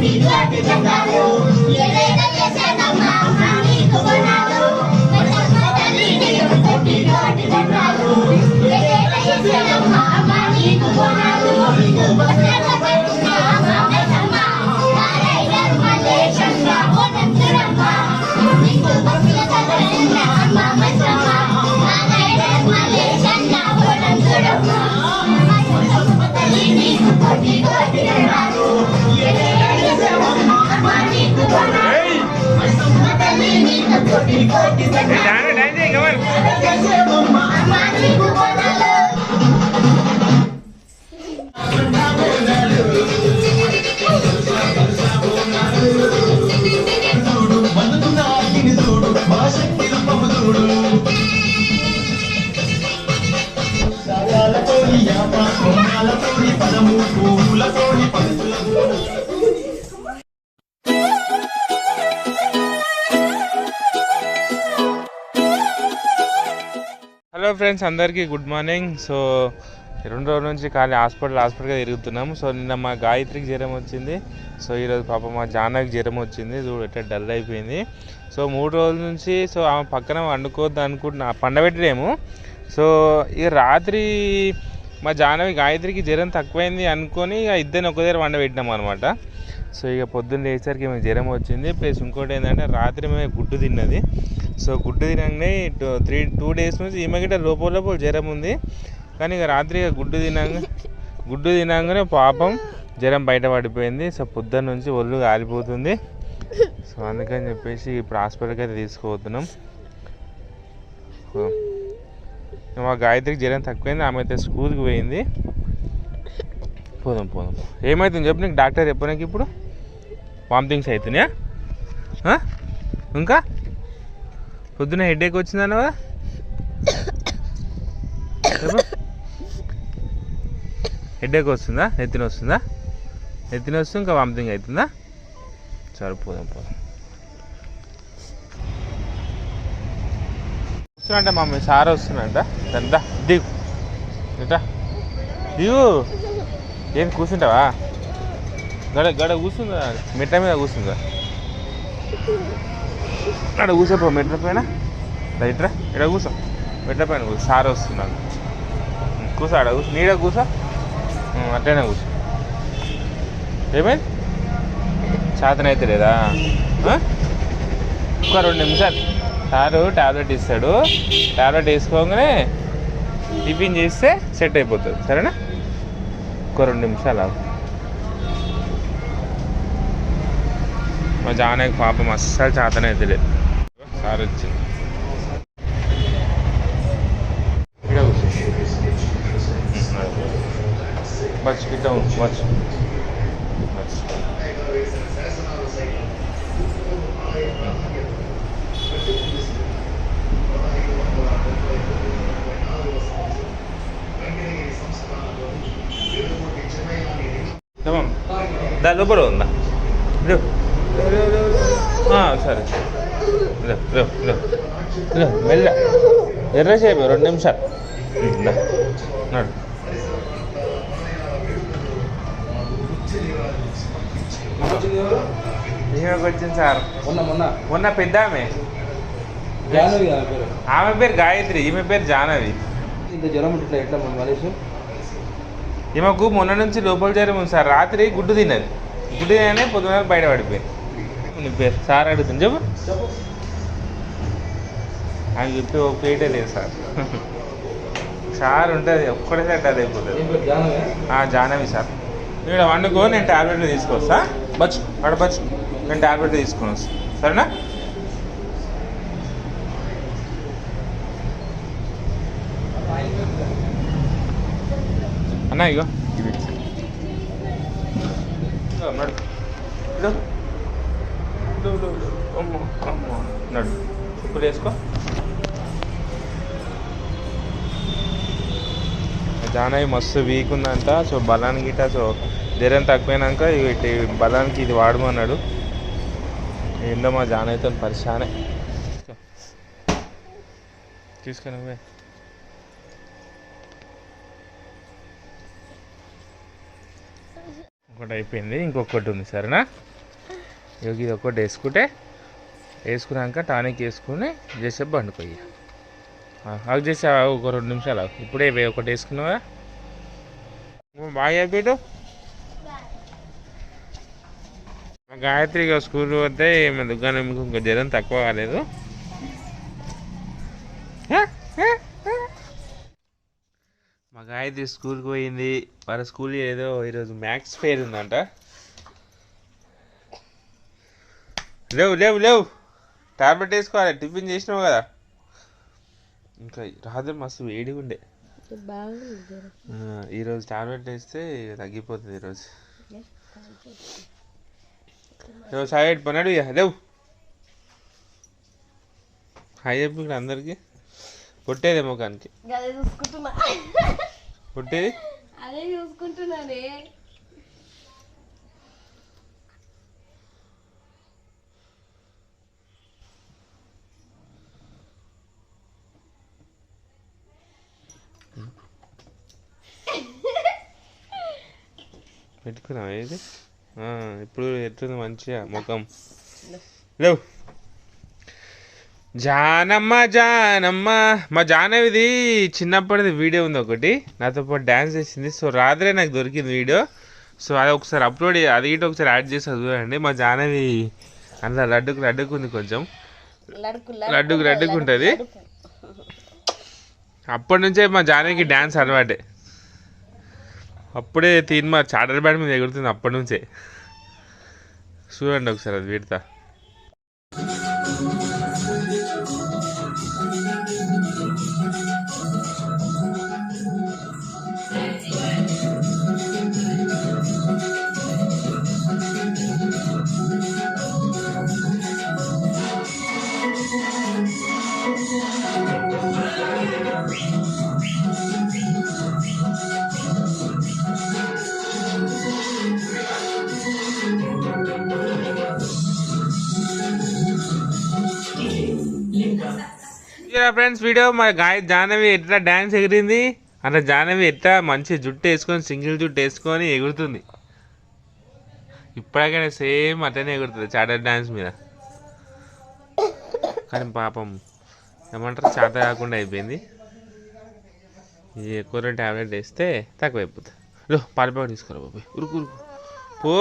Hello friends, అందరికీ good morning. So 2 రోజుల నుంచి ఖాళీ హాస్పిటల్గా తిరుగుతున్నాం. సో నిన్న మా గాయత్రికి జ్వరం వచ్చింది. సో ఈరోజు పాప మా జానకి జ్వరం వచ్చింది. చూడు ఎట్లా డల్ అయిపోయింది. సో 3 రోజుల నుంచి సో ఆమె పక్కన వండుకోవద్దు అనుకుంటున్నా, పండబెట్టలేము. సో ఇక రాత్రి మా జానవి గాయత్రికి జ్వరం తక్కువైంది అనుకొని ఇక ఇద్దరిని ఒక దగ్గర వండబెట్టినాం అనమాట. సో ఇక పొద్దున్న లేచేసరికి మేము జ్వరం వచ్చింది. ప్లస్ ఇంకోటి ఏంటంటే రాత్రి మేము గుడ్డు తిన్నది. సో గుడ్డు తినగానే 2 డేస్ నుంచి ఈమె గిట్ట లోపల జ్వరం ఉంది. కానీ ఇక రాత్రి గుడ్డు తినగానే పాపం జ్వరం బయటపడిపోయింది. సో పొద్దున్న నుంచి ఒళ్ళు కాలిపోతుంది. సో అందుకని చెప్పేసి ఇప్పుడు హాస్పిటల్కి అయితే తీసుకుపోతున్నాం. మా గాయత్రికి జ్వరం తక్కువైంది. ఆమె అయితే స్కూల్కి పోయింది. పోదాం. ఏమవుతుంది చెప్పు, నీకు డాక్టర్ చెప్పడానికి ఇప్పుడు వామిటింగ్స్ అవుతున్నాయా? ఇంకా పొద్దున్న హెడేక్ వచ్చిందన్నవా? హెడేక్ వస్తుందా? నెత్తిన వస్తుందా? నెత్తిన వస్తుంది, ఇంకా వామిటింగ్ అవుతుందా? సరే పోదాం. వస్తున్నంట మమ్మీ, సార్ వస్తున్నంట. దా దిగు ఏం కూర్చుంటావా? గడ కూర్చుందా? మెట్ల మీద కూర్చుందా? అక్కడ కూర్చోపో మెట్ల పైన. ఇట్రా ఇక్కడ కూర్చో, మెట్ల పైన కూర్చో. సార్ వస్తున్నాను, కూర్చో. ఆడ కూర్చో, నీడ కూర్చో. అట్లనే కూర్చో. ఏమైంది? చేతనైతే లేదా? ఒక 2 నిమిషాలు సారు టాబ్లెట్ ఇస్తాడు. టాబ్లెట్ వేసుకోగానే టిఫిన్ చేస్తే సెట్ అయిపోతుంది. సరేనా? ఒక 2 నిమిషాలు. మా జానకి పాపం అస్సలు చేతనైతే లేదు. సార్ వచ్చింది. ఇక్కడ బచ్చు ఇట్లా బచ్చు. దాని లోపల ఉందా? సరే మెల్ల ఎర్ర చేయబో 2 నిమిషాలు. నడు. ఈమెకి వచ్చింది సార్ మొన్న పెద్ద ఆమె పేరు గాయత్రి, ఈమె పేరు జానవి. ఈమెకు మొన్న నుంచి లోపల జ్వరం ఉంది సార్. రాత్రి గుడ్డు తిన్నది. గుడ్డు తిననే పొద్దున బయట పడిపోయింది. నీ పేరు సార్ అడుగుతుంది చెప్పు. ఆమె చెప్పి ఒక పేటే లేదు సార్. సార్ ఉంటుంది ఒక్కటేసారి అది అయిపోతుంది. జానవి సార్. ఇక్కడ వండుకో, నేను టాబ్లెట్లు తీసుకొస్తా. బచ్చు అడబచ్చు, నేను టాబ్లెట్లు తీసుకొని వస్తా. సరేనా? అన్నా ఇగో ఇవి నడు. నడు ఇప్పుడు వేసుకో. జానవి మస్తు వీక్ ఉందంట. సో బలానికి గిట్ట సో ధైర్యం తక్కువైనాక ఇటు బలానికి ఇది వాడమన్నాడు. ఏందో మా జానవితో పరిశానే. తీసుకొని ఒకటి అయిపోయింది, ఇంకొకటి ఉంది. సరేనా? ఇది ఒకటి వేసుకున్నాక టానిక్ వేసుకుని చేసేపు పండుకోయి అవి చేసే ఒక 2 నిమిషాలు ఇప్పుడే ఒకటి వేసుకున్నావా బాగా అయిపోయాడు గాయత్రి స్కూల్ పోతే మా దుకాణం ఇంకా జ్వరం తక్కువ కాలేదు మా గాయత్రి స్కూల్కి పోయింది వాళ్ళ స్కూల్ ఏదో ఈరోజు మ్యాథ్స్ ఫెయిర్ ఉందంట లేవు టాబ్లెట్ వేసుకోవాలి టిఫిన్ చేసినావు కదా ఇంకా రాత్రి మస్తు వేడిగా ఉండే ఈరోజు టాబ్లెట్ వేస్తే తగ్గిపోతుంది ఈరోజు సైడ్ పన్నాడు లేవు హాయ్ చెప్పు ఇక్కడ అందరికి పొట్టేదే ముఖానికి పొట్టేది అదే చూసుకుంటున్నానే పెట్టుకున్నావా ఇది ఇప్పుడు ఎట్లుంది మంచిగా ముఖం లేవు జానమ్మ మా జానవిది చిన్నప్పటిది వీడియో ఉంది ఒకటి నాతో పాటు డ్యాన్స్ చేసింది సో రాత్రే నాకు దొరికింది వీడియో సో అది ఒకసారి అప్లోడ్ అది ఇటు ఒకసారి యాడ్ చేసి చూడండి మా జానవి అందులో లడ్డుకు ఉంది కొంచెం లడ్డుకు ఉంటుంది అప్పటి నుంచే మా జానవికి డ్యాన్స్ అలవాటే అప్పుడే తీన్మా చార్టర్ బ్యాండ్ మీద ఎగురుతుంది అప్పటి నుంచే చూడండి ఒకసారి అది వీడతా ఫ్రెండ్స్ వీడియో మా జాహ్నవి ఎట్లా డ్యాన్స్ ఎగిరింది అట్లా జాహ్నవి ఎట్లా మంచి జుట్టు వేసుకొని సింగిల్ జుట్టు వేసుకొని ఎగురుతుంది ఇప్పటికైనా సేమ్ అట్లనే ఎగురుతుంది చాటర్ డ్యాన్స్ మీద కానీ పాపం ఏమంటారు చేత కాకుండా అయిపోయింది ఇది ఎక్కువ ట్యాబ్లెట్ వేస్తే తక్కువ అయిపోతుంది లో పాలు తీసుకురా బాబాయ్ ఉరుకు పో